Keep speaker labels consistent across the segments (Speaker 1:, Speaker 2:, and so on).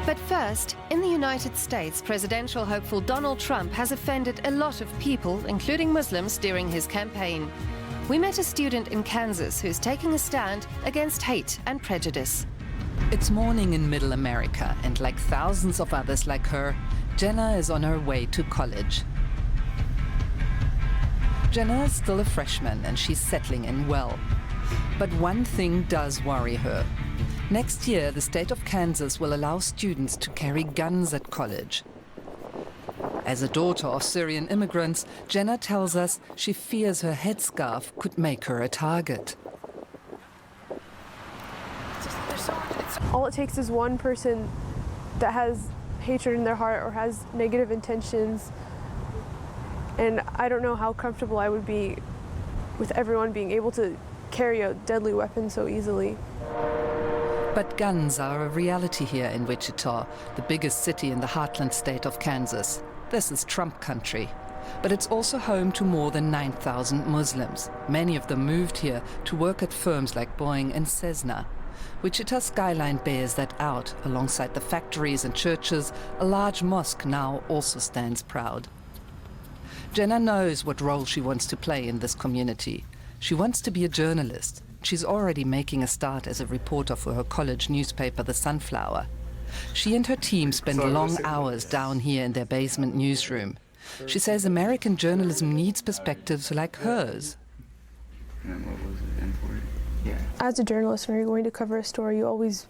Speaker 1: But first, in the United States, presidential hopeful Donald Trump has offended a lot of people, including Muslims, during his campaign. We met a student in Kansas who's taking a stand against hate and prejudice.
Speaker 2: It's morning in Middle America, and like thousands of others like her, Jenna is on her way to college. Jenna is still a freshman and she's settling in well. But one thing does worry her. Next year, the state of Kansas will allow students to carry guns at college. As a daughter of Syrian immigrants, Jenna tells us she fears her headscarf could make her a target.
Speaker 3: All it takes is one person that has hatred in their heart or has negative intentions, and I don't know how comfortable I would be with everyone being able to carry a deadly weapon so easily.
Speaker 2: But guns are a reality here in Wichita, the biggest city in the heartland state of Kansas. This is Trump country. But it's also home to more than 9,000 Muslims. Many of them moved here to work at firms like Boeing and Cessna. Wichita's skyline bears that out. Alongside the factories and churches, a large mosque now also stands proud. Jenna knows what role she wants to play in this community. She wants to be a journalist. She's already making a start as a reporter for her college newspaper, The Sunflower. She and her team spend long hours down here in their basement newsroom. She says American journalism needs perspectives like hers.
Speaker 3: As a journalist, when you're going to cover a story, you're always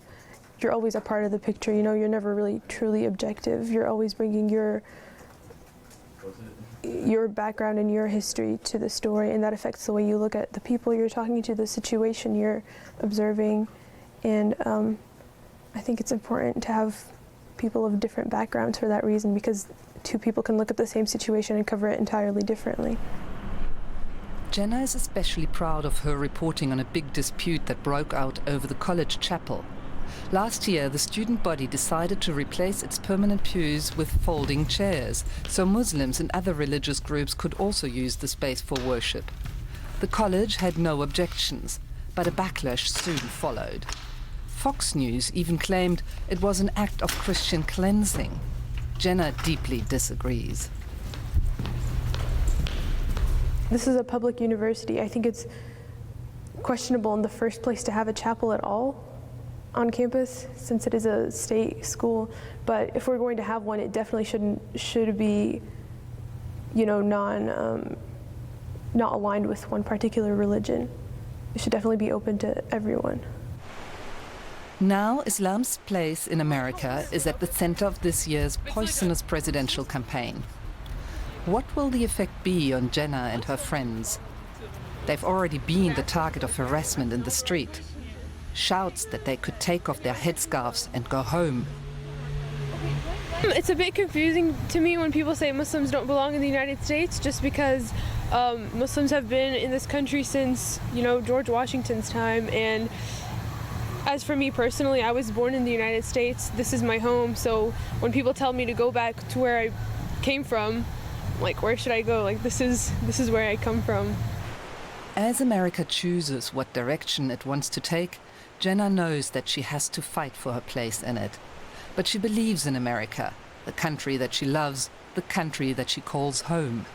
Speaker 3: a part of the picture. You know, you're never really truly objective. You're always bringing your background and your history to the story, and that affects the way you look at the people you're talking to, the situation you're observing. And I think it's important to have people of different backgrounds for that reason, because two people can look at the same situation and cover it entirely differently.
Speaker 2: Jenna is especially proud of her reporting on a big dispute that broke out over the college chapel. Last year, the student body decided to replace its permanent pews with folding chairs, so Muslims and other religious groups could also use the space for worship. The college had no objections, but a backlash soon followed. Fox News even claimed it was an act of Christian cleansing. Jenna deeply disagrees.
Speaker 3: This is a public university. I think it's questionable in the first place to have a chapel at all on campus, since it is a state school. But if we're going to have one, it definitely should be, you know, not aligned with one particular religion. It should definitely be open to everyone.
Speaker 2: Now, Islam's place in America is at the center of this year's poisonous presidential campaign. What will the effect be on Jenna and her friends? They've already been the target of harassment in the street. Shouts that they could take off their headscarves and go home.
Speaker 3: It's a bit confusing to me when people say Muslims don't belong in the United States, just because Muslims have been in this country since, you know, George Washington's time. And as for me personally, I was born in the United States. This is my home. So when people tell me to go back to where I came from, like, where should I go? Like, this is where I come from.
Speaker 2: As America chooses what direction it wants to take, Jenna knows that she has to fight for her place in it. But she believes in America, the country that she loves, the country that she calls home.